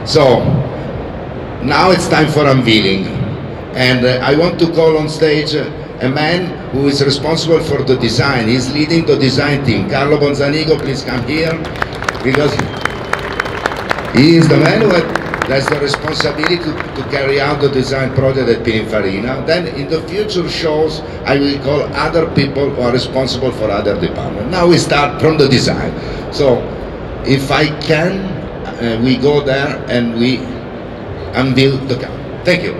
So now it's time for unveiling, and I want to call on stage a man who is responsible for the design. He's leading the design team. Carlo Bonzanigo, please come here, because he is the man who has the responsibility to carry out the design project at Pininfarina. Then in the future shows, I will call other people who are responsible for other departments. Now we start from the design. So if I can, we go there and we unveil the car. Thank you.